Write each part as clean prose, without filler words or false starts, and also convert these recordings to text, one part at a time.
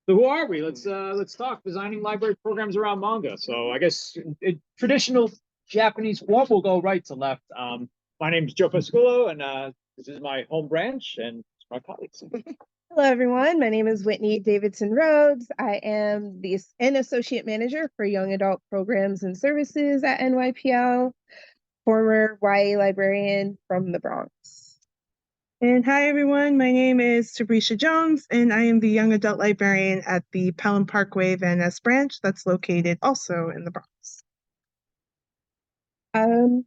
So who are we? Let's talk designing library programs around manga. So I guess in traditional Japanese form, we'll go right to left. My name is Joe Pasculo, and this is my home branch and my colleagues. Hello, everyone. My name is Whitney Davidson Rhodes. I am an associate manager for young adult programs and services at NYPL, former YA librarian from the Bronx. And hi, everyone. My name is Tabrisha Jones, and I am the young adult librarian at the Pelham Parkway Van Ness branch that's located also in the Bronx.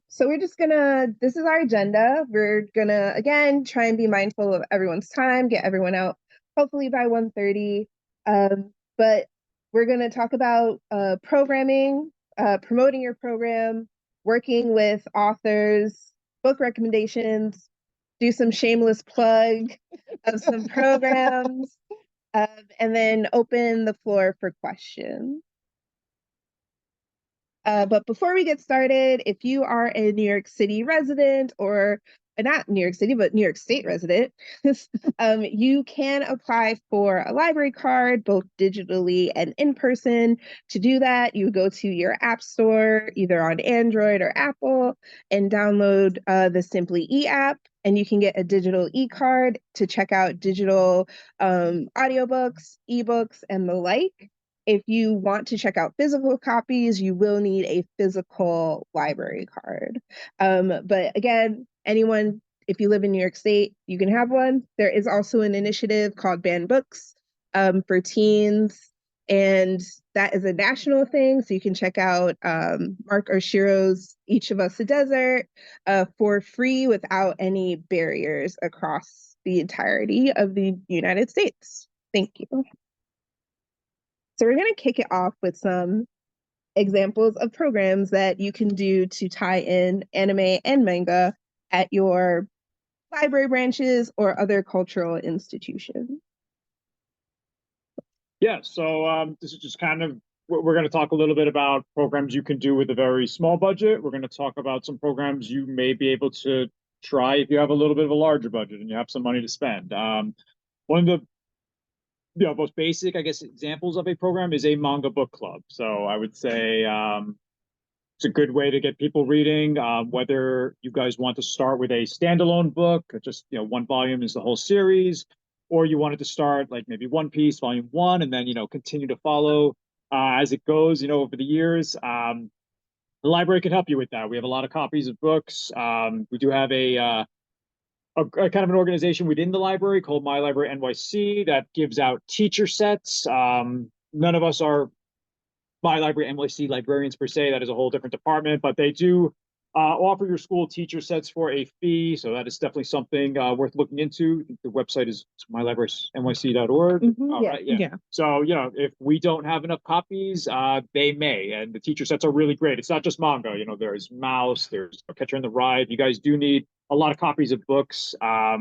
So this is our agenda. We're gonna, again, try and be mindful of everyone's time, get everyone out hopefully by 1:30. But we're gonna talk about programming, promoting your program, working with authors, book recommendations, do some shameless plug of some programs, and then open the floor for questions. But before we get started, if you are a New York City resident or not New York City, but New York State resident, you can apply for a library card, both digitally and in person. To do that, you go to your app store, either on Android or Apple, and download the Simply E app. And you can get a digital e-card to check out digital audiobooks, ebooks, and the like. If you want to check out physical copies, you will need a physical library card. But again, anyone, if you live in New York State, you can have one. There is also an initiative called Ban Books for teens, and that is a national thing. So you can check out Mark Oshiro's Each of Us a Desert for free without any barriers across the entirety of the United States. Thank you. So we're going to kick it off with some examples of programs that you can do to tie in anime and manga at your library branches or other cultural institutions. Yeah, so this is just kind of we're going to talk a little bit about programs you can do with a very small budget. We're going to talk about some programs you may be able to try if you have a little bit of a larger budget and you have some money to spend. One of the most basic, I guess, examples of a program is a manga book club. So I would say it's a good way to get people reading. Whether you guys want to start with a standalone book, just one volume is the whole series, or you wanted to start like maybe One Piece Volume 1, and then continue to follow as it goes, over the years. The library can help you with that. We have a lot of copies of books. We do have a kind of an organization within the library called My Library NYC that gives out teacher sets. None of us are My Library NYC librarians per se. That is a whole different department, but they do offer your school teacher sets for a fee. So that is definitely something worth looking into. The website is mylibrarynyc.org. Yeah. So, if we don't have enough copies, they may. And the teacher sets are really great. It's not just manga. There's Mouse, there's Catcher in the Rye. If you guys do need a lot of copies of books, My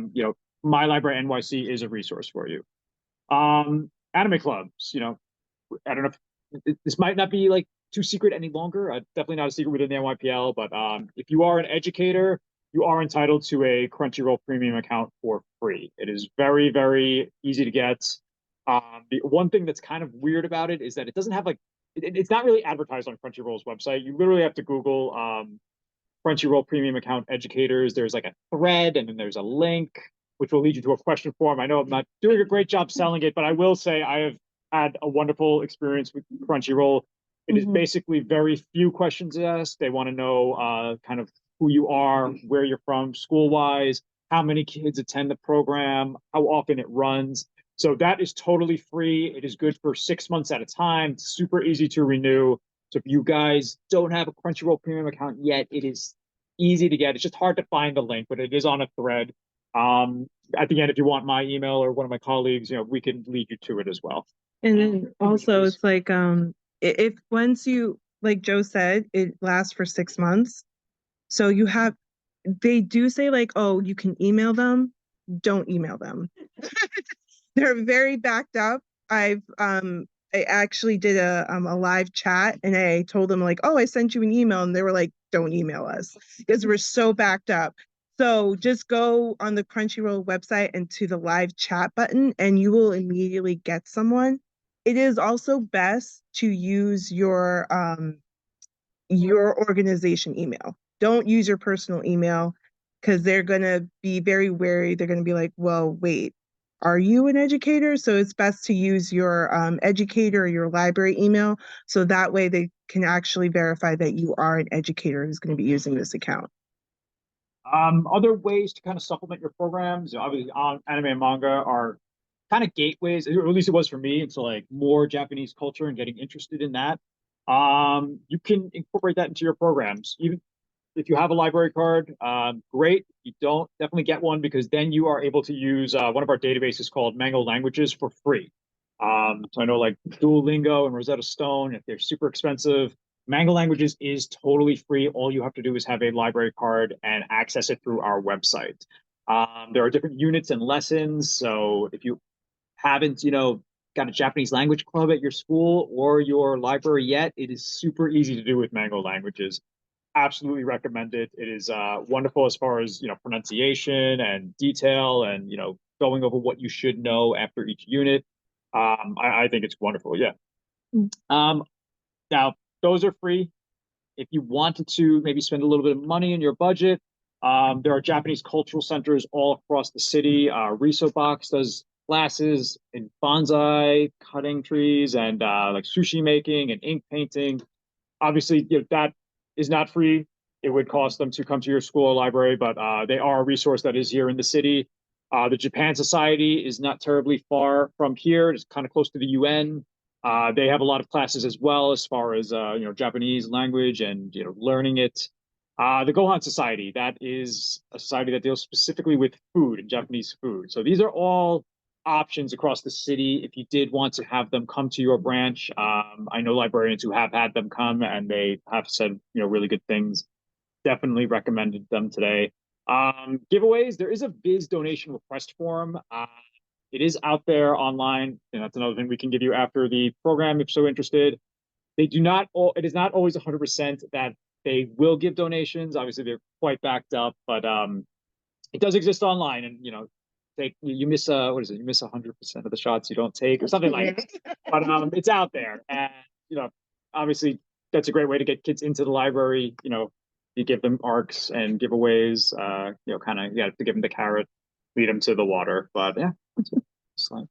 Library NYC is a resource for you. Anime clubs, I don't know if this might not be like too secret any longer. Definitely not a secret within the NYPL, but if you are an educator, you are entitled to a Crunchyroll premium account for free. It is very, very easy to get. The one thing that's kind of weird about it is that it doesn't have it's not really advertised on Crunchyroll's website. You literally have to Google Crunchyroll premium account educators. There's like a thread, and then there's a link which will lead you to a question form. I know I'm not doing a great job selling it, but I will say I have had a wonderful experience with Crunchyroll. It is basically very few questions asked. They want to know kind of who you are, where you're from, school-wise, how many kids attend the program, how often it runs. So that is totally free. It is good for 6 months at a time. It's super easy to renew. So if you guys don't have a Crunchyroll premium account yet, it is easy to get. It's just hard to find the link, but it is on a thread. At the end, if you want my email or one of my colleagues, we can lead you to it as well. And then also it's like if once you, like Joe said, it lasts for 6 months. So they do say like, oh, you can email them. Don't email them. They're very backed up. I actually did a live chat, and I told them like, oh, I sent you an email, and they were like, don't email us because we're so backed up. So just go on the Crunchyroll website and to the live chat button, and you will immediately get someone it is also best to use your organization email. Don't use your personal email because they're going to be very wary. They're going to be like, well, wait, are you an educator? So it's best to use your educator or your library email. So that way they can actually verify that you are an educator who's going to be using this account. Other ways to kind of supplement your programs, obviously, on anime and manga are kind of gateways, or at least it was for me, into like more Japanese culture and getting interested in that. You can incorporate that into your programs. Even if you have a library card, great. If you don't, definitely get one, because then you are able to use one of our databases called Mango Languages for free. So I know like Duolingo and Rosetta Stone, if they're super expensive, Manga Languages is totally free. All you have to do is have a library card and access it through our website. There are different units and lessons. So if you haven't, got a Japanese language club at your school or your library yet, it is super easy to do with Mango Languages. Absolutely recommend it. It is wonderful as far as pronunciation and detail, and going over what you should know after each unit. I think it's wonderful. Yeah. Now those are free. If you wanted to maybe spend a little bit of money in your budget, there are Japanese cultural centers all across the city. Riso Box does classes in bonsai, cutting trees, and like sushi making and ink painting. Obviously, that is not free. It would cost them to come to your school or library, but they are a resource that is here in the city. The Japan Society is not terribly far from here. It's kind of close to the UN. They have a lot of classes as well, as far as Japanese language and learning it. The Gohan Society, that is a society that deals specifically with food and Japanese food. So these are all options across the city if you did want to have them come to your branch. I know librarians who have had them come and they have said really good things. Definitely recommended them today. Giveaways, there is a Biz donation request form. It is out there online, and that's another thing we can give you after the program if so interested. They do not. It is not always 100% that they will give donations. Obviously, they're quite backed up, but it does exist online, and you miss what is it? You miss 100% of the shots you don't take, or something like that. But it's out there, and obviously that's a great way to get kids into the library. You give them arcs and giveaways. Kind of to give them the carrot, lead them to the water. But yeah, it's like.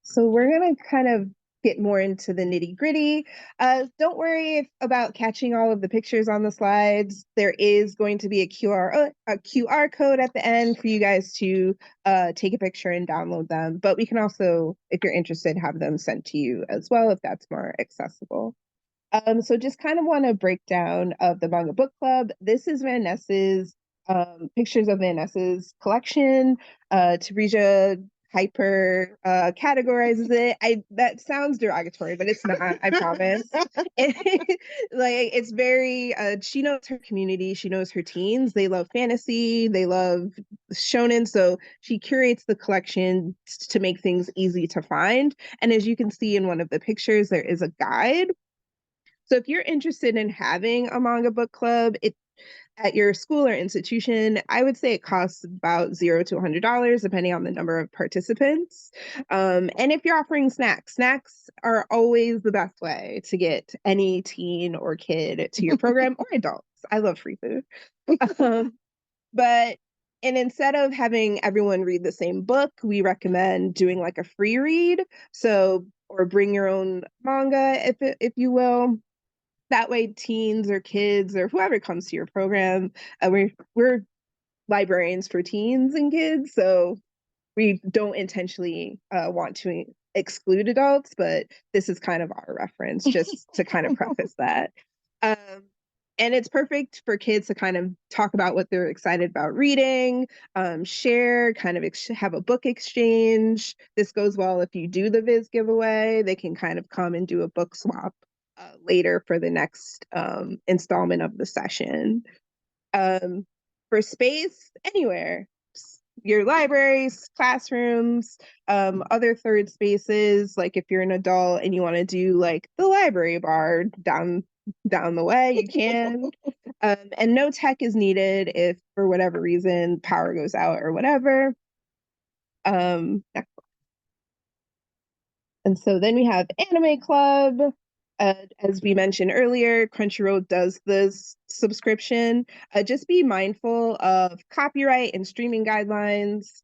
So we're gonna kind of get more into the nitty gritty. Don't worry about catching all of the pictures on the slides. There is going to be a QR code at the end for you guys to take a picture and download them. But we can also, if you're interested, have them sent to you as well if that's more accessible. So just kind of want to break down of the Manga Book Club. This is Van Ness's pictures of Van Ness's collection. Teresa hyper categorizes it. That sounds derogatory, but it's not, I promise. It's very she knows her community, she knows her teens. They love fantasy, they love shonen, so she curates the collection to make things easy to find. And as you can see in one of the pictures, there is a guide. So if you're interested in having a manga book club, at your school or institution, I would say it costs about $0 to $100, depending on the number of participants. And if you're offering snacks are always the best way to get any teen or kid to your program, or adults. I love free food. And instead of having everyone read the same book, we recommend doing like a free read. So, or bring your own manga, if you will. That way teens or kids or whoever comes to your program, we're librarians for teens and kids, so we don't intentionally want to exclude adults, but this is kind of our reference, just to kind of preface that. And it's perfect for kids to kind of talk about what they're excited about reading, share, kind of have a book exchange. This goes well if you do the Viz giveaway. They can kind of come and do a book swap later for the next installment of the session. For space, anywhere, your libraries, classrooms, other third spaces, like if you're an adult and you want to do like the library bar down the way, you can. And no tech is needed if for whatever reason power goes out or whatever. And so then we have Anime Club. As we mentioned earlier, Crunchyroll does this subscription. Just be mindful of copyright and streaming guidelines.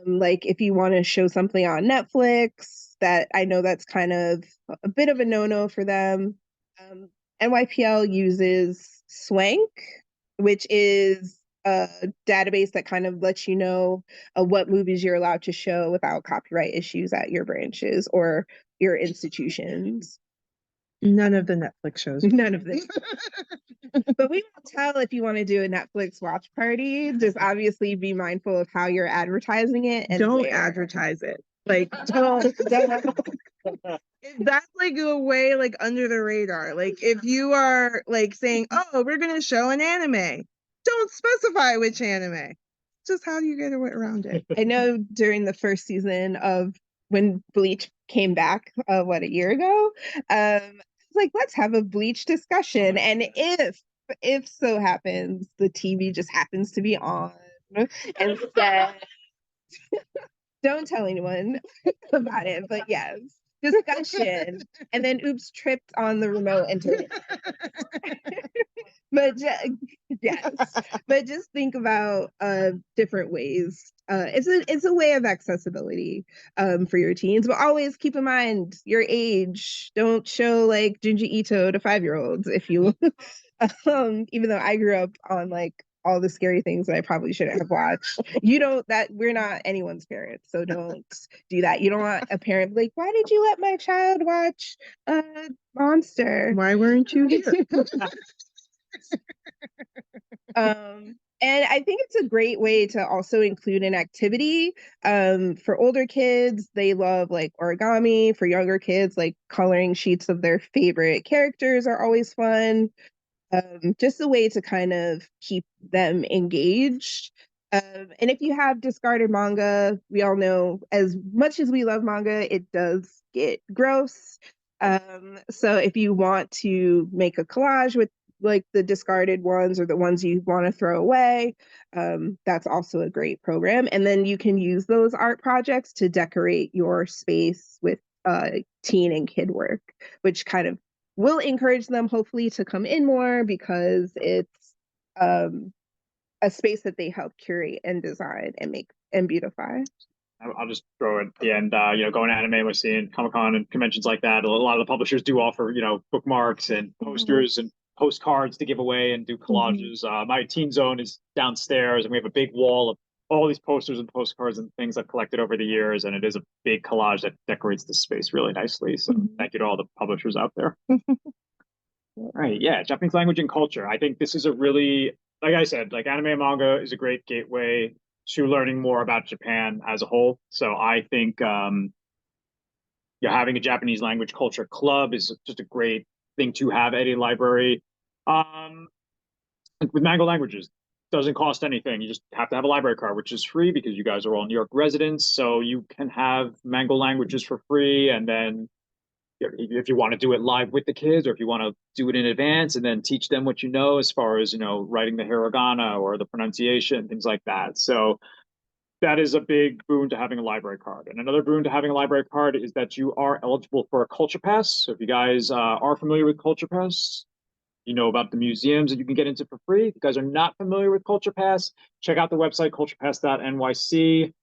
Like if you want to show something on Netflix, that I know that's kind of a bit of a no-no for them. NYPL uses Swank, which is a database that kind of lets you know what movies you're allowed to show without copyright issues at your branches or your institutions. None of the Netflix shows. None of them. But we will tell if you want to do a Netflix watch party. Just obviously be mindful of how you're advertising it and don't where. advertise it. Like don't. That's like a way like under the radar. Like if you are like saying, oh, we're gonna show an anime, don't specify which anime. Just how do you get around it? I know during the first season of when Bleach came back, what, a year ago, like, let's have a Bleach discussion. And if so happens the TV just happens to be on and said, don't tell anyone about it, but yes, discussion. And then oops, tripped on the remote and turned it. But yes, but just think about different ways. It's a way of accessibility for your teens, but always keep in mind your age. Don't show like Junji Ito to 5-year-olds if you even though I grew up on like all the scary things that I probably shouldn't have watched. You don't that we're not anyone's parents, so don't do that. You don't want a parent like, why did you let my child watch Monster? Why weren't you here? And I think it's a great way to also include an activity. For older kids, they love like origami. For younger kids, like coloring sheets of their favorite characters are always fun. Just a way to kind of keep them engaged. And if you have discarded manga, we all know as much as we love manga, it does get gross. So if you want to make a collage with like the discarded ones or the ones you want to throw away, that's also a great program. And then you can use those art projects to decorate your space with teen and kid work, which kind of will encourage them hopefully to come in more because it's a space that they help curate and design and make and beautify. I'll just throw it at the end. Going to AnimeNYC and Comic-Con and conventions like that, a lot of the publishers do offer, bookmarks and posters and postcards to give away and do collages. My teen zone is downstairs, and we have a big wall of all these posters and postcards and things I've collected over the years, and it is a big collage that decorates the space really nicely. So thank you to all the publishers out there. All right, yeah, Japanese language and culture. I think this is a really, like I said, like anime and manga is a great gateway to learning more about Japan as a whole. So I think having a Japanese language culture club is just a great thing to have at a library. With Manga languages, doesn't cost anything. You just have to have a library card, which is free because you guys are all New York residents. So you can have Manga languages for free, and then if you want to do it live with the kids, or if you want to do it in advance and then teach them what you know as far as writing the hiragana or the pronunciation, things like that. So that is a big boon to having a library card. And another boon to having a library card is that you are eligible for a culture pass. So if you guys are familiar with culture pass, you know about the museums that you can get into for free. If you guys are not familiar with culture pass, check out the website culturepass.nyc.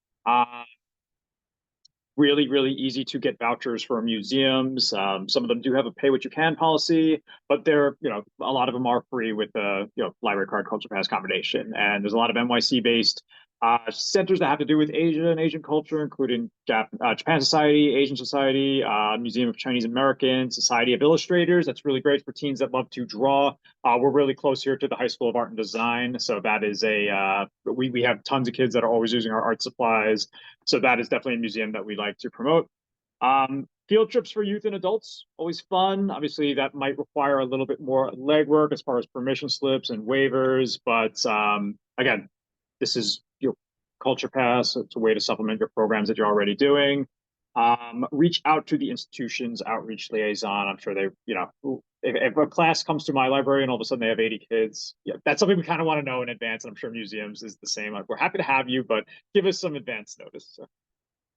Really, really easy to get vouchers for museums. Some of them do have a pay what you can policy, but they're, a lot of them are free with the, library card culture pass combination. And there's a lot of NYC based centers that have to do with Asia and Asian culture, including Japan Society, Asian Society, Museum of Chinese Americans, Society of Illustrators. That's really great for teens that love to draw. We're really close here to the High School of Art and Design. So that is we have tons of kids that are always using our art supplies. So that is definitely a museum that we like to promote. Field trips for youth and adults, always fun. Obviously, that might require a little bit more legwork as far as permission slips and waivers. But again, this is your culture pass. It's a way to supplement your programs that you're already doing. Reach out to the institution's outreach liaison. I'm sure they, if a class comes to my library and all of a sudden they have 80 kids, that's something we kind of want to know in advance. And I'm sure museums is the same. We're happy to have you, but give us some advance notice. So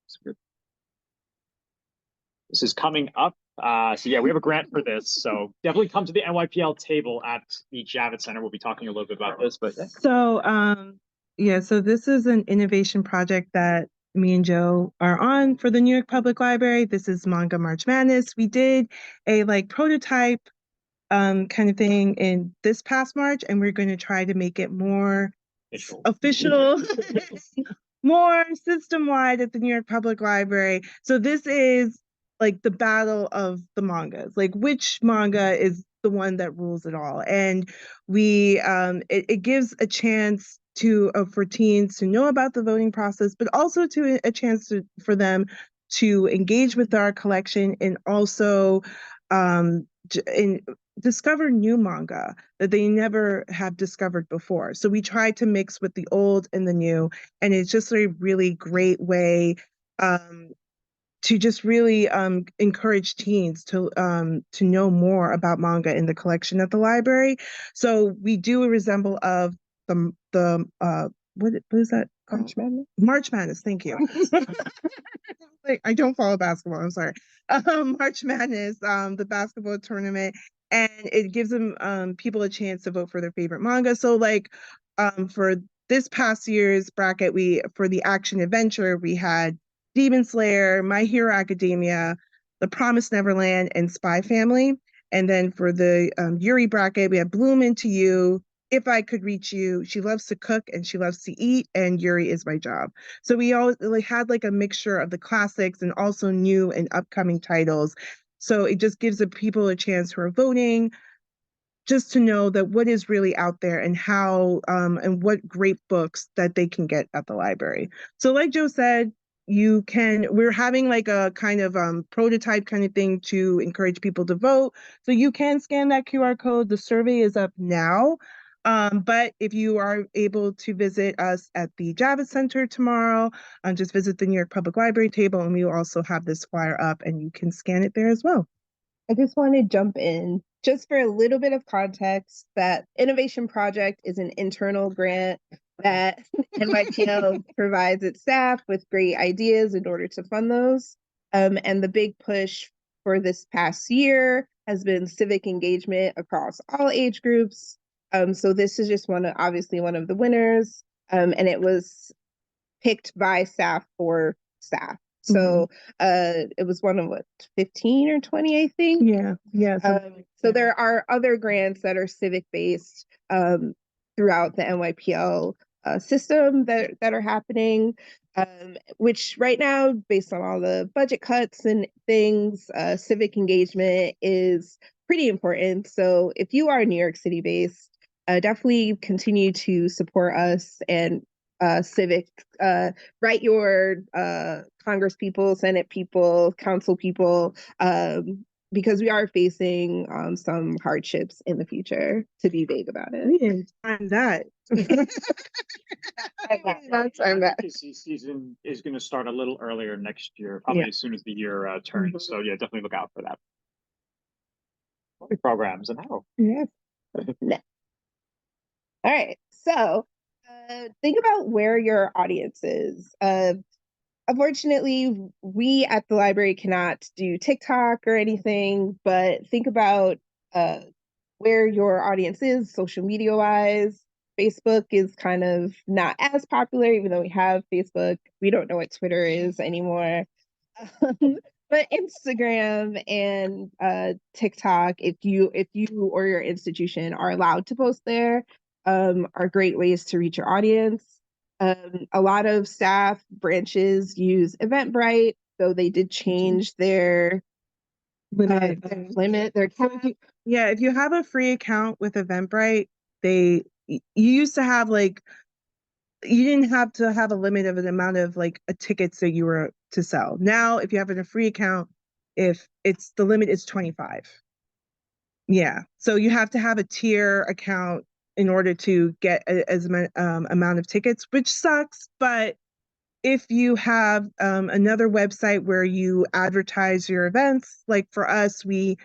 it's good. This is coming up. So yeah, we have a grant for this. So definitely come to the NYPL table at the Javits Center. We'll be talking a little bit about this, but yeah. So yeah, so this is an innovation project that me and Joe are on for the New York Public Library. This is Manga March Madness. We did a like prototype kind of thing in this past March, and we're going to try to make it more official, more system-wide at the New York Public Library. So this is like the battle of the mangas, like which manga is the one that rules it all. And we it gives a chance to for teens to know about the voting process, but also to a chance for them to engage with our collection and also discover new manga that they never have discovered before. So we try to mix with the old and the new, and it's just a really great way to just really encourage teens to know more about manga in the collection at the library. So we do a resemble of the what is that called? March Madness. March Madness. Thank you. Like, I don't follow basketball. I'm sorry. March Madness, the basketball tournament, and it gives them people a chance to vote for their favorite manga. So like for this past year's bracket, for the action adventure, we had Demon Slayer, My Hero Academia, The Promised Neverland, and Spy Family. And then for the Yuri bracket, we had Bloom Into You, If I Could Reach You, She Loves to Cook and She Loves to Eat, and Yuri Is My Job. So we all like had like a mixture of the classics and also new and upcoming titles. So it just gives the people a chance who are voting just to know that what is really out there and how and what great books that they can get at the library. So like Joe said, we're having like a kind of prototype kind of thing to encourage people to vote. So you can scan that QR code. The survey is up now. But if you are able to visit us at the Javits Center tomorrow, just visit the New York Public Library table, and we will also have this flyer up and you can scan it there as well. I just want to jump in just for a little bit of context that Innovation Project is an internal grant that NYPL provides its staff with great ideas in order to fund those. And the big push for this past year has been civic engagement across all age groups. So this is just obviously one of the winners, and it was picked by staff for staff. So it was one of 15 or 20, I think. Yeah. So there are other grants that are civic based throughout the NYPL system that are happening, which right now, based on all the budget cuts and things, civic engagement is pretty important. So if you are New York City based, definitely continue to support us and civic, write your Congress people, Senate people, council people, because we are facing some hardships in the future, to be vague about it. We didn't time that. Season is going to start a little earlier next year, probably as soon as the year turns. So yeah, definitely look out for that. Programs and how. Yes. All right. So think about where your audience is. Unfortunately, we at the library cannot do TikTok or anything, but think about where your audience is social media wise. Facebook is kind of not as popular, even though we have Facebook. We don't know what Twitter is anymore. But Instagram and TikTok, if you or your institution are allowed to post there, are great ways to reach your audience. A lot of staff branches use Eventbrite, though they did change their limit. Yeah, if you have a free account with Eventbrite, you used to have like, you didn't have to have a limit of an amount of like tickets that you were to sell. Now, if you have a free account, if the limit is 25. Yeah, so you have to have a tier account in order to get as amount of tickets, which sucks. But if you have another website where you advertise your events, like for us, we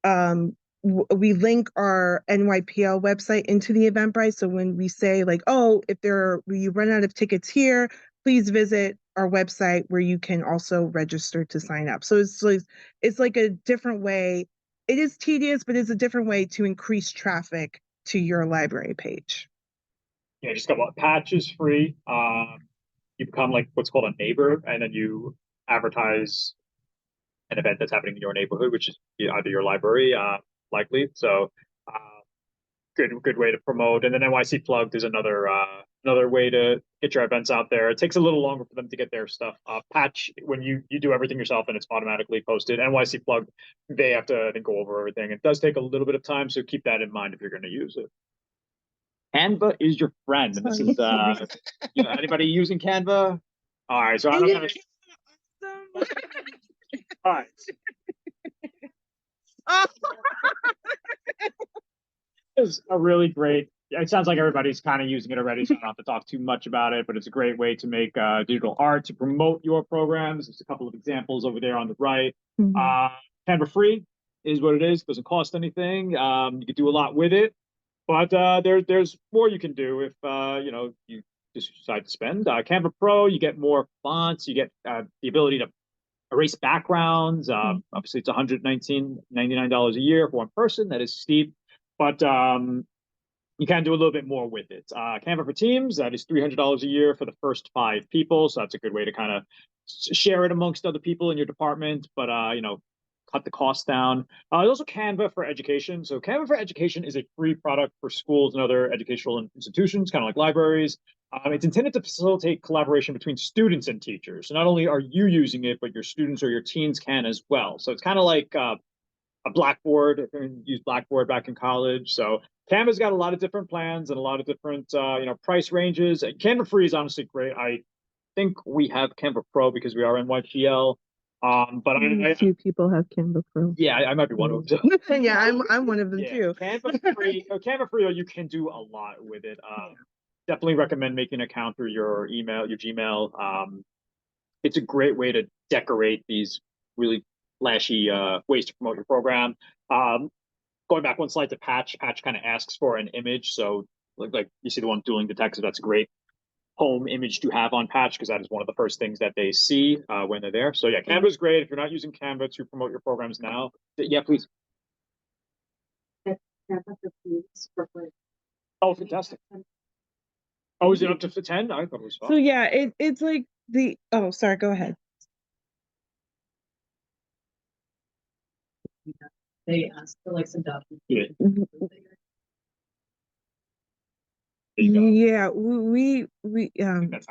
link our NYPL website into the Eventbrite. So when we say like, oh, if you run out of tickets here, please visit our website where you can also register to sign up. So it's like a different way. It is tedious, but it's a different way to increase traffic to your library page. Yeah, just a couple of patch is free. You become like what's called a neighbor, and then you advertise an event that's happening in your neighborhood, which is either your library, likely. So, good way to promote. And then NYC Plugged is another way to get your events out there. It takes a little longer for them to get their stuff. Patch, when you do everything yourself and it's automatically posted. NYC Plugged, they have to, I think, go over everything. It does take a little bit of time, so keep that in mind if you're going to use it. Canva is your friend, and this is anybody using Canva? All right, so I don't have. All right. It's a really great. It sounds like everybody's kind of using it already, so I don't have to talk too much about it. But it's a great way to make digital art to promote your programs. There's a couple of examples over there on the right. Canva free is what it is. Doesn't cost anything. You can do a lot with it, but there's more you can do if you just decide to spend. Canva Pro, you get more fonts. You get the ability to erase backgrounds. Obviously, it's $199 a year for one person. That is steep, but you can do a little bit more with it. Canva for Teams, that is $300 a year for the first 5 people. So that's a good way to kind of share it amongst other people in your department, but cut the cost down. There's also Canva for Education. So Canva for Education is a free product for schools and other educational institutions, kind of like libraries. It's intended to facilitate collaboration between students and teachers. So not only are you using it, but your students or your teens can as well. So it's kind of like a Blackboard, if you used Blackboard back in college. So Canva's got a lot of different plans and a lot of different price ranges. Canva Free is honestly great. I think we have Canva Pro because we are NYPL. But a few people have Canva Pro. Yeah, I might be one of them. Yeah, I'm one of them too. Canva Free, though, you can do a lot with it. Definitely recommend making an account through your Gmail. It's a great way to decorate these really flashy ways to promote your program. Going back one slide to Patch kind of asks for an image. So like you see the one dueling detective, that's a great home image to have on Patch because that is one of the first things that they see when they're there. So yeah, Canva is great. If you're not using Canva to promote your programs now, yeah, please. Oh, fantastic. Oh, is it up to 10? I thought it was 5. So yeah, it's like sorry, go ahead. They asked for like some documents. Yeah.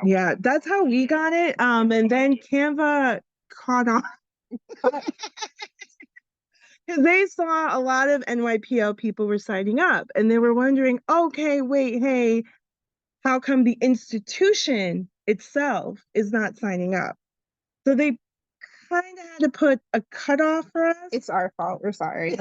Yeah, that's how we got it. And then Canva caught on because they saw a lot of NYPL people were signing up and they were wondering, okay, wait, hey, how come the institution itself is not signing up? So they kind of had to put a cutoff for us. It's our fault. We're sorry.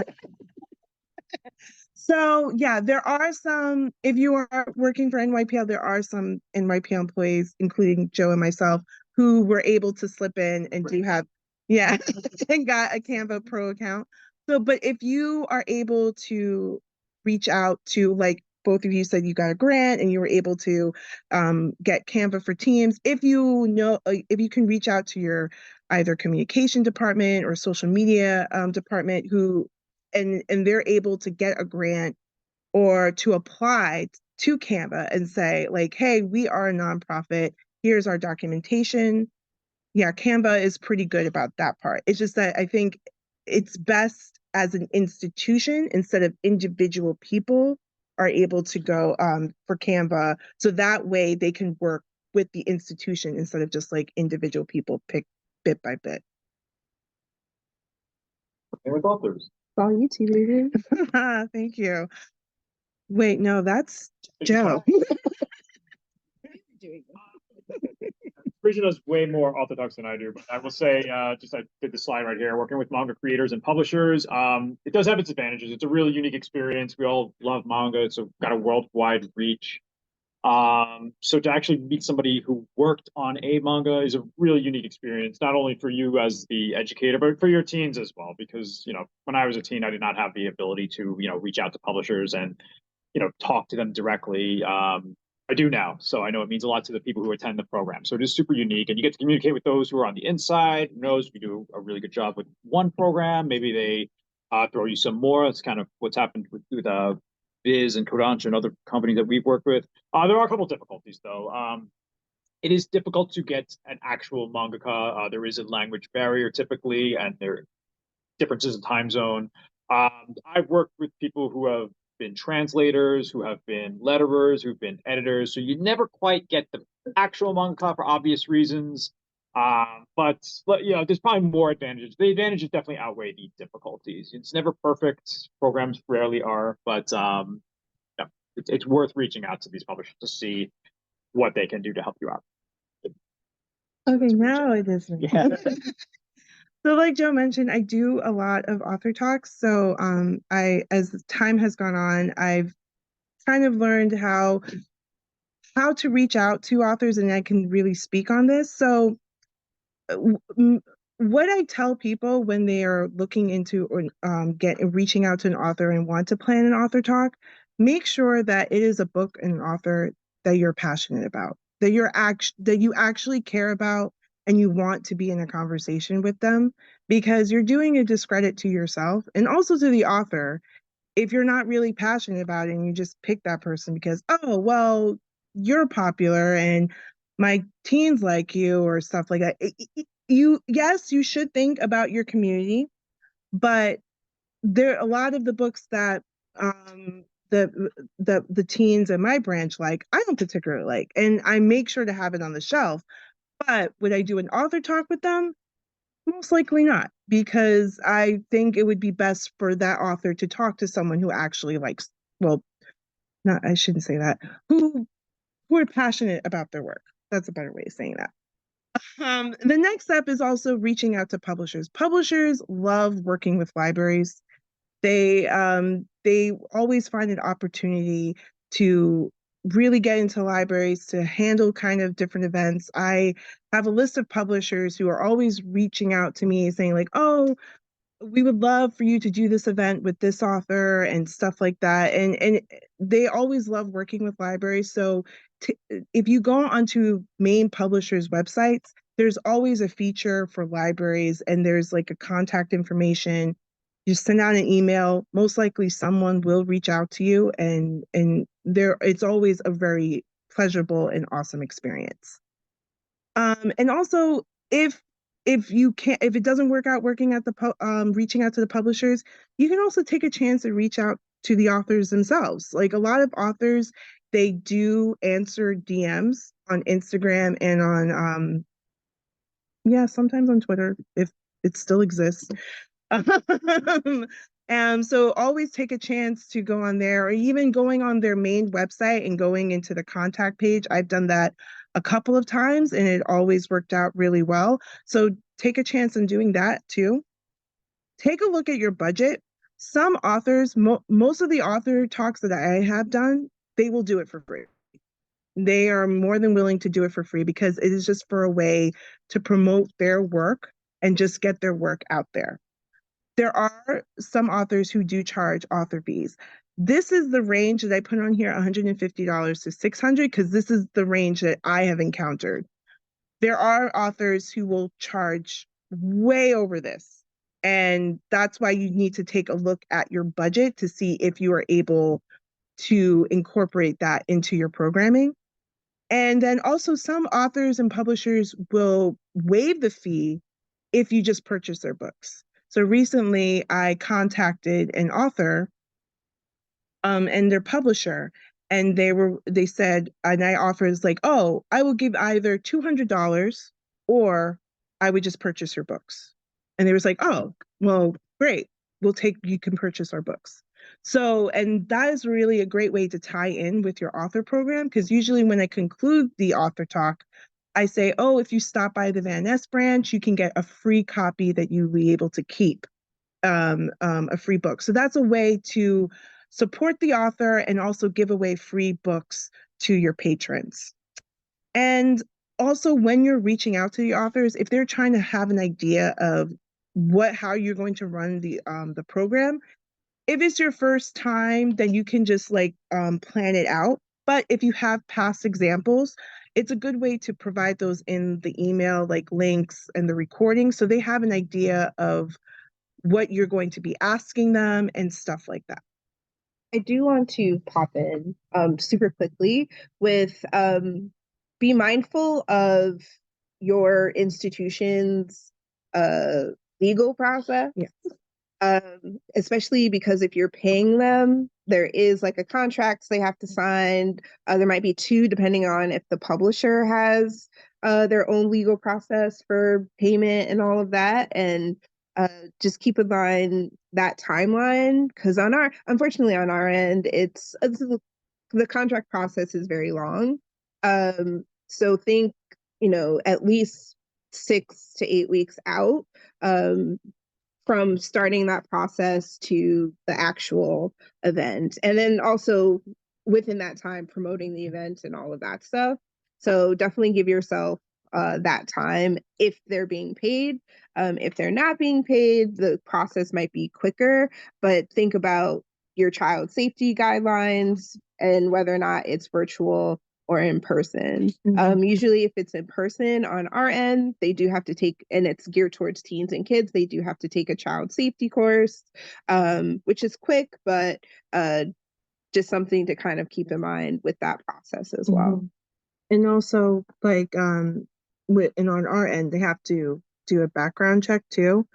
So yeah, there are some, if you are working for NYPL, there are some NYPL employees, including Joe and myself, who were able to slip in and do have, and got a Canva Pro account. So, but if you are able to reach out to, like both of you said, you got a grant and you were able to get Canva for Teams, if you can reach out to your either communication department or social media department and they're able to get a grant or to apply to Canva and say like, hey, we are a nonprofit. Here's our documentation. Yeah, Canva is pretty good about that part. It's just that I think it's best as an institution instead of individual people are able to go for Canva. So that way they can work with the institution instead of just like individual people pick bit by bit. And with authors. All you two, baby. Thank you. Wait, no, that's Joe. Bridget does way more orthodox than I do, but I will say, I did the slide right here, working with manga creators and publishers. It does have its advantages. It's a really unique experience. We all love manga. It's got a worldwide reach. So to actually meet somebody who worked on a manga is a really unique experience, not only for you as the educator, but for your teens as well. Because, when I was a teen, I did not have the ability to, reach out to publishers and, talk to them directly. I do now, so I know it means a lot to the people who attend the program. So it is super unique, and you get to communicate with those who are on the inside. Who knows, if you do a really good job with one program, maybe they throw you some more. It's kind of what's happened with Viz and Kodansha and other companies that we've worked with. There are a couple of difficulties though. It is difficult to get an actual mangaka. There is a language barrier typically, and there are differences in time zone. I've worked with people who have been translators, who have been letterers, who've been editors. So you never quite get the actual manga for obvious reasons. But you know, there's probably more advantages. The advantages definitely outweigh the difficulties. It's never perfect. Programs rarely are, but yeah, it's worth reaching out to these publishers to see what they can do to help you out. Okay, now it is. Yeah. So like Joe mentioned, I do a lot of author talks. So as time has gone on, I've kind of learned how to reach out to authors, and I can really speak on this. So what I tell people when they are looking into or reaching out to an author and want to plan an author talk, make sure that it is a book and an author that you're passionate about, that you actually care about, and you want to be in a conversation with them, because you're doing a discredit to yourself and also to the author if you're not really passionate about it and you just pick that person because, oh, well, you're popular and my teens like you or stuff like that. Yes, you should think about your community, but there a lot of the books that the teens in my branch like, I don't particularly like, and I make sure to have it on the shelf. But would I do an author talk with them? Most likely not, because I think it would be best for that author to talk to someone who actually likes, well, not, I shouldn't say that, who are passionate about their work. That's a better way of saying that. The next step is also reaching out to publishers. Publishers love working with libraries. They always find an opportunity to really get into libraries to handle kind of different events. I have a list of publishers who are always reaching out to me saying like, oh, we would love for you to do this event with this author and stuff like that. And they always love working with libraries. So if you go onto main publishers' websites, there's always a feature for libraries, and there's like a contact information. You send out an email, most likely someone will reach out to you, and it's always a very pleasurable and awesome experience. And also, if it doesn't work out working at reaching out to the publishers, you can also take a chance and reach out to the authors themselves. Like a lot of authors, they do answer DMs on Instagram and on sometimes on Twitter if it still exists. And so always take a chance to go on there, or even going on their main website and going into the contact page. I've done that a couple of times and it always worked out really well. So take a chance in doing that too. Take a look at your budget. Some authors, most of the author talks that I have done, they will do it for free. They are more than willing to do it for free because it is just for a way to promote their work and just get their work out there. There are some authors who do charge author fees. This is the range that I put on here, $150 to $600, because this is the range that I have encountered. There are authors who will charge way over this. And that's why you need to take a look at your budget to see if you are able to incorporate that into your programming. And then also some authors and publishers will waive the fee if you just purchase their books. So recently I contacted an author and their publisher, and they said, and I offered like, oh, I will give either $200 or I would just purchase your books. And they was like, oh, well, great. You can purchase our books. So, and that is really a great way to tie in with your author program, because usually when I conclude the author talk, I say, oh, if you stop by the Van Ness branch, you can get a free copy that you'll be able to keep, a free book. So that's a way to support the author and also give away free books to your patrons. And also when you're reaching out to the authors, if they're trying to have an idea of how you're going to run the program, if it's your first time, then you can just like plan it out But if you have past examples, it's a good way to provide those in the email, like links and the recording, so they have an idea of what you're going to be asking them and stuff like that. I do want to pop in super quickly with be mindful of your institution's legal process. Yes. Especially because if you're paying them, there is like a contract they have to sign. There might be two, depending on if the publisher has their own legal process for payment and all of that. And just keep in mind that timeline, because unfortunately on our end, it's the contract process is very long. So think, at least 6 to 8 weeks out. From starting that process to the actual event. And then also within that time, promoting the event and all of that stuff. So definitely give yourself that time if they're being paid. If they're not being paid, the process might be quicker, but think about your child safety guidelines and whether or not it's virtual or in person. Usually if it's in person on our end, they do have to take, and it's geared towards teens and kids, they do have to take a child safety course, which is quick, but just something to kind of keep in mind with that process as well. And also like, and on our end, they have to do a background check too.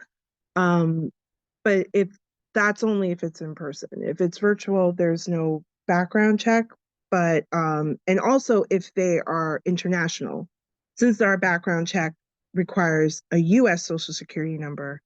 But if that's only if it's in person. If it's virtual, there's no background check. But and also if they are international, since our background check requires a US Social Security number,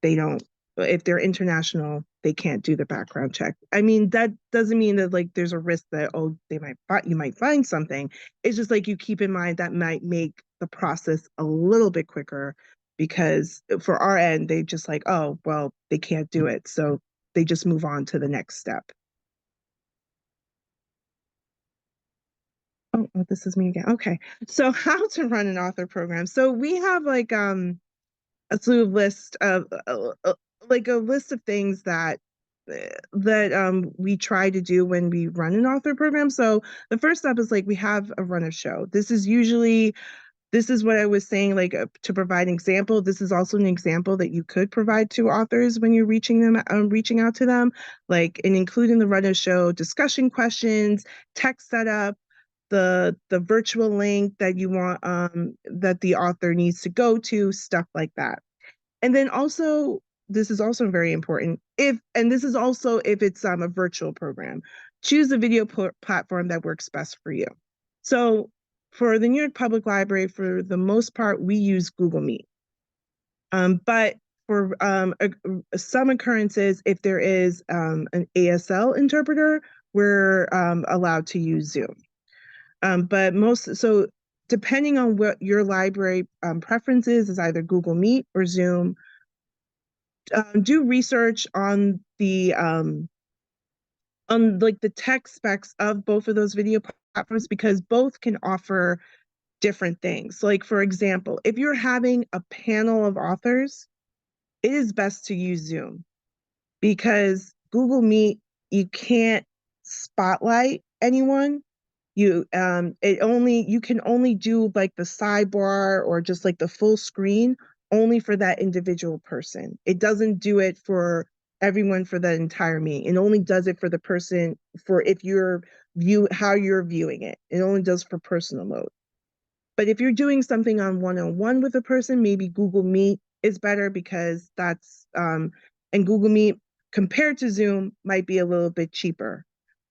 they don't, if they're international, they can't do the background check. I mean, that doesn't mean that like there's a risk that, oh, you might find something. It's just like you keep in mind that might make the process a little bit quicker, because for our end, they just like, oh, well, they can't do it. So they just move on to the next step. Oh, this is me again. Okay. So how to run an author program. So we have like a slew of list of like a list of things that we try to do when we run an author program. So the first step is like we have a run of show. This is what I was saying, like to provide an example. This is also an example that you could provide to authors when you're reaching out to them, like and including the run of show discussion questions, text setup, the virtual link that you want that the author needs to go to, stuff like that. And then also, this is also very important, this is also if it's a virtual program, choose a video platform that works best for you. So for the New York Public Library, for the most part, we use Google Meet. But for some occurrences, if there is an ASL interpreter, we're allowed to use Zoom. But so depending on what your library preference is either Google Meet or Zoom. Do research on the like the tech specs of both of those video platforms, because both can offer different things. Like for example, if you're having a panel of authors, it is best to use Zoom, because Google Meet, you can't spotlight anyone. You can only do like the sidebar or just like the full screen only for that individual person. It doesn't do it for everyone for the entire meeting. It only does it for the person, for if you're how you're viewing it. It only does for personal mode. But if you're doing something on one-on-one with a person, maybe Google Meet is better, because that's and Google Meet compared to Zoom might be a little bit cheaper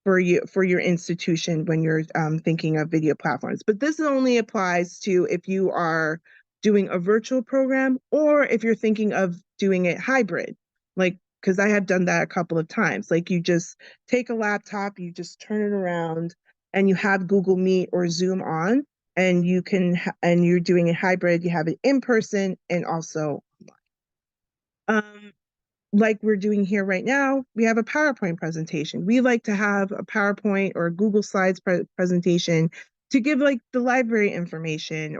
for your institution when you're thinking of video platforms. But this only applies to if you are doing a virtual program, or if you're thinking of doing it hybrid, like, because I have done that a couple of times. Like you just take a laptop, you just turn it around, and you have Google Meet or Zoom on, and you can and you're doing it hybrid. You have it in person and also online. Like we're doing here right now, we have a PowerPoint presentation. We like to have a PowerPoint or a Google Slides presentation to give like the library information,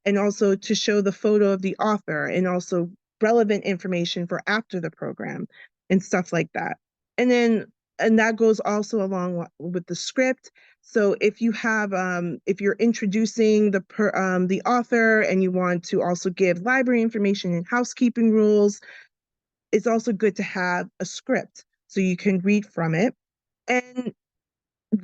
and also to show the photo of the author, and also relevant information for after the program and stuff like that. And that goes also along with the script. So if you have, if you're introducing the author and you want to also give library information and housekeeping rules, it's also good to have a script so you can read from it. And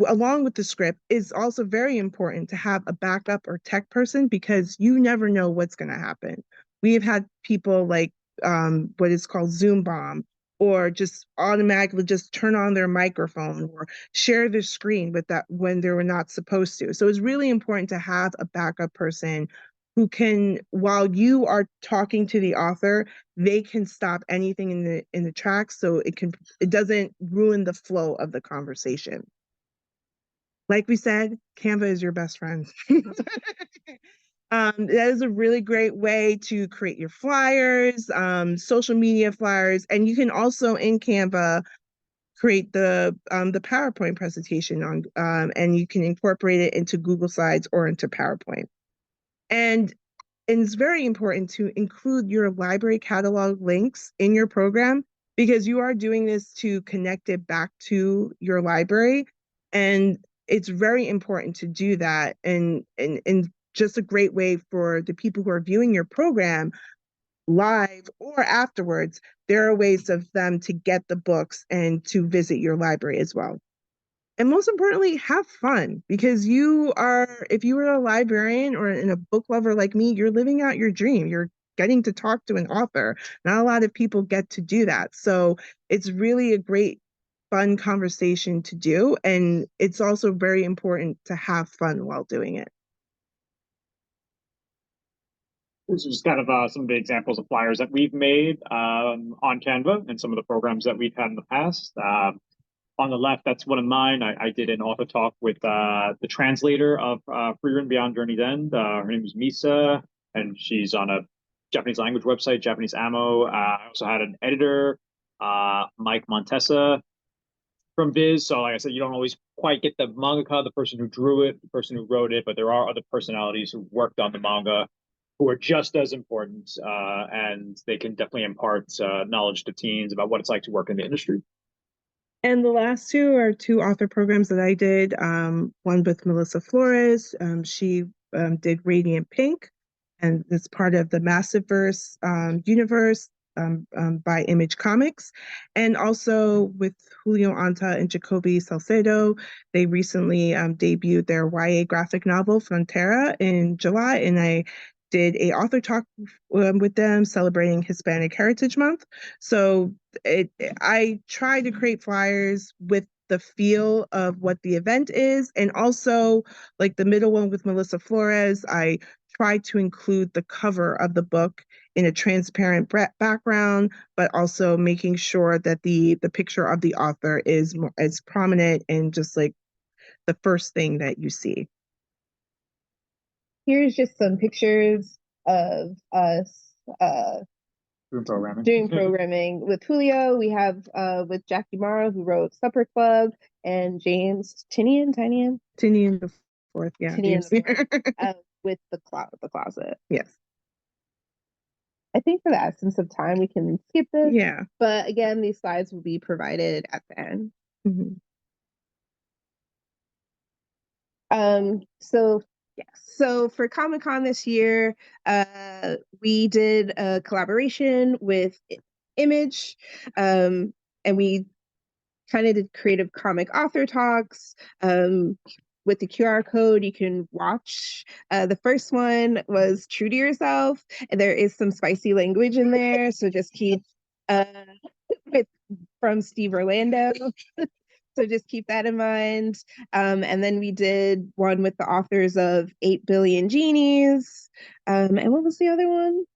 along with the script, is also very important to have a backup or tech person, because you never know what's going to happen. We have had people like what is called Zoom bomb, or just automatically just turn on their microphone or share their screen with that when they were not supposed to. So it's really important to have a backup person who can, while you are talking to the author, they can stop anything in the tracks, so it doesn't ruin the flow of the conversation. Like we said, Canva is your best friend. That is a really great way to create your flyers, social media flyers, and you can also in Canva create the PowerPoint presentation on, and you can incorporate it into Google Slides or into PowerPoint. And it's very important to include your library catalog links in your program, because you are doing this to connect it back to your library. And it's very important to do that. And just a great way for the people who are viewing your program live or afterwards, there are ways of them to get the books and to visit your library as well. And most importantly, have fun, because if you were a librarian or a book lover like me, you're living out your dream. You're getting to talk to an author. Not a lot of people get to do that. So it's really a great, fun conversation to do. And it's also very important to have fun while doing it. This is just kind of some of the examples of flyers that we've made on Canva and some of the programs that we've had in the past. On the left, that's one of mine. I did an author talk with the translator of Free Run Beyond Journey's End. Her name is Misa, and she's on a Japanese language website, Japanese Ammo. I also had an editor, Mike Montesa from Viz. So like I said, you don't always quite get the mangaka, the person who drew it, the person who wrote it, but there are other personalities who worked on the manga who are just as important, and they can definitely impart knowledge to teens about what it's like to work in the industry. And the last two are two author programs that I did. One with Melissa Flores. She did Radiant Pink, and it's part of the Massiveverse universe by Image Comics. And also with Julio Anta and Jacoby Salcedo, they recently debuted their YA graphic novel Frontera in July, and I did a author talk with them celebrating Hispanic Heritage Month. So I try to create flyers with the feel of what the event is. And also, like the middle one with Melissa Flores, I try to include the cover of the book in a transparent background, but also making sure that the picture of the author is as prominent and just like the first thing that you see. Here's just some pictures of us doing programming with Julio. We have with Jackie Morrow, who wrote Supper Club, and James Tinian the fourth, yeah. With the closet. Yes. I think for the essence of time, we can skip this. Yeah. But again, these slides will be provided at the end. Mm-hmm. So for Comic-Con this year, we did a collaboration with Image, and we kind of did creative comic author talks. With the QR code, you can watch. The first one was True to Yourself, and there is some spicy language in there, so just keep from Steve Orlando. So just keep that in mind. And then we did one with the authors of 8 Billion Genies. And what was the other one?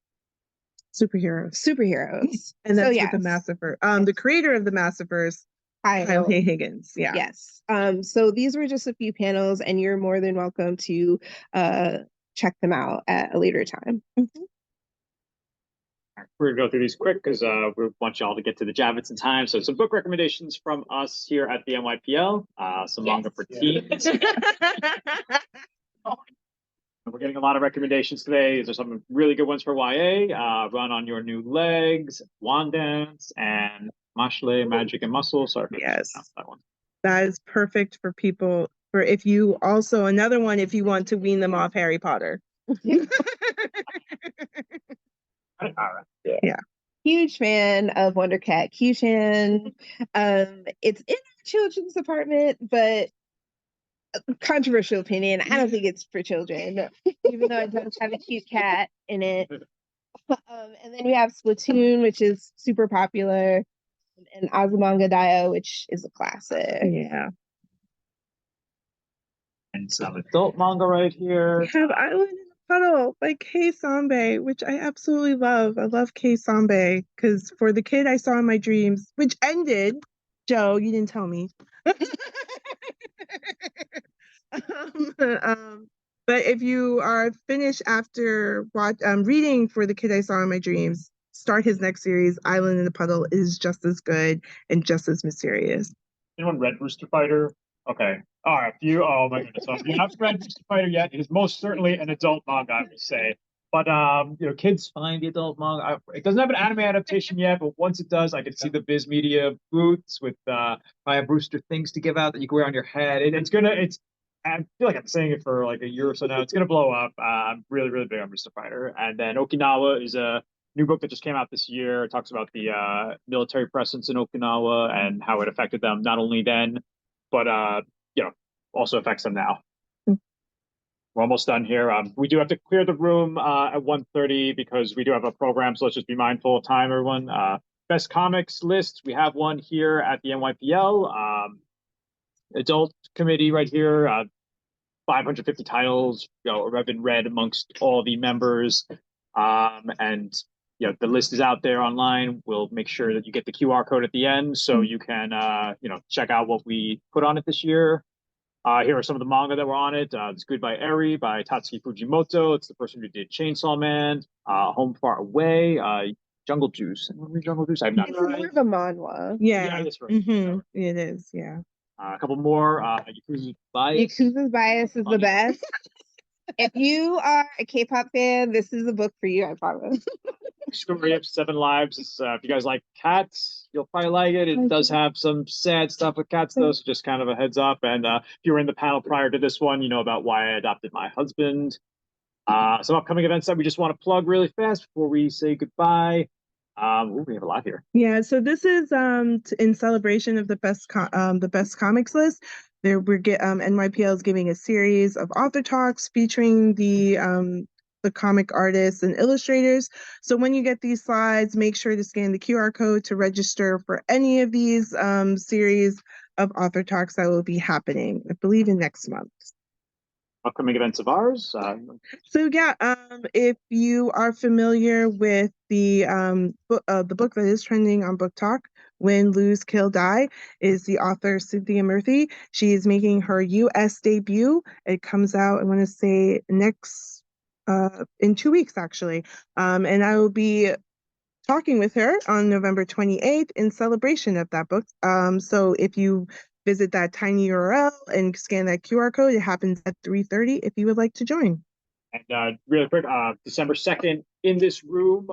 Superheroes. And that's with the Massiveverse. The creator of the Massiveverse, Kyle Higgins. Yeah. Yes. So these were just a few panels, and you're more than welcome to check them out at a later time. Mm-hmm. We're gonna go through these quick because we want y'all to get to the Javits in time. So some book recommendations from us here at the NYPL. Some manga for teens. We're getting a lot of recommendations today. There's some really good ones for YA. Run on Your New Legs, Wand Dance, and Mashle, Magic and Muscle. Sorry. Yes. That one. That is perfect for people, for if you also another one if you want to wean them off Harry Potter. All right. Yeah. Huge fan of Wonder Cat Q-Chan. It's in our children's department, but controversial opinion. I don't think it's for children, even though it does have a cute cat in it. And then we have Splatoon, which is super popular, and Azumanga Daioh, which is a classic. Yeah. And some adult manga right here. We have Island in a Puddle by Kei Sambe, which I absolutely love. I love Kei Sambe because for the kid I saw in my dreams, which ended, Joe, you didn't tell me. But if you are finished after reading For the Kid I Saw in My Dreams, start his next series. Island in the Puddle is just as good and just as mysterious. Anyone read Rooster Fighter? Okay. All right. Oh my goodness. So if you haven't read Rooster Fighter yet, it is most certainly an adult manga, I would say. But kids find the adult manga. It doesn't have an anime adaptation yet, but once it does, I can see the Viz Media booths with I have Rooster things to give out that you can wear on your head. I feel like I'm saying it for like a year or so now. It's gonna blow up. I'm really, really big on Rooster Fighter. And then Okinawa is a new book that just came out this year. It talks about the military presence in Okinawa and how it affected them not only then, but also affects them now. We're almost done here. We do have to clear the room at 1:30 because we do have a program, so let's just be mindful of time, everyone. Best comics list, we have one here at the NYPL. Adult committee right here, 550 titles, have been read amongst all the members. And the list is out there online. We'll make sure that you get the QR code at the end so you can check out what we put on it this year. Here are some of the manga that were on it. It's Good by Eri by Tatsuki Fujimoto. It's the person who did Chainsaw Man, Home Far Away, Jungle Juice. Jungle Juice? I've not It's more of a manhwa. Yeah, that's right. It is, yeah. A couple more. Yakuza's Bias. Yakuza's Bias is the best. If you are a K-pop fan, this is a book for you, I promise. Story of 7 Lives. If you guys like cats, you'll probably like it. It does have some sad stuff with cats, though, so just kind of a heads up. And if you were in the panel prior to this one, you know about why I adopted my husband. Some upcoming events that we just want to plug really fast before we say goodbye. We have a lot here. Yeah, so this is in celebration of the best comics list. NYPL is giving a series of author talks featuring the comic artists and illustrators. So when you get these slides, make sure to scan the QR code to register for any of these series of author talks that will be happening, I believe, in next month. Upcoming events of ours. So yeah, if you are familiar with the book that is trending on Book Talk, Win, Lose, Kill, Die, is the author Cynthia Murphy. She is making her U.S. debut. It comes out, I want to say, next in 2 weeks, actually. And I will be talking with her on November 28th in celebration of that book. So if you visit that tiny URL and scan that QR code, it happens at 3:30 if you would like to join. And really quick, December 2nd in this room,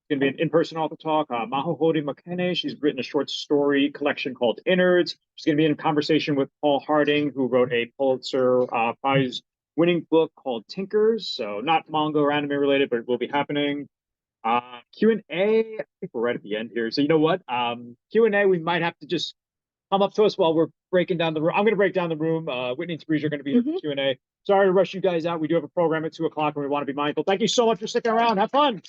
going to be an in-person author talk. Maho Hori Makene, she's written a short story collection called Innards. She's going to be in a conversation with Paul Harding, who wrote a Pulitzer Prize winning book called Tinkers. So not manga or anime related, but it will be happening. Q&A, I think we're right at the end here. So you know what? Q&A, we might have to just come up to us while we're breaking down the room. I'm going to break down the room. Whitney and Sabrina are going to be here for Q&A. Sorry to rush you guys out. We do have a program at 2 o'clock and we want to be mindful. Thank you so much for sticking around. Have fun.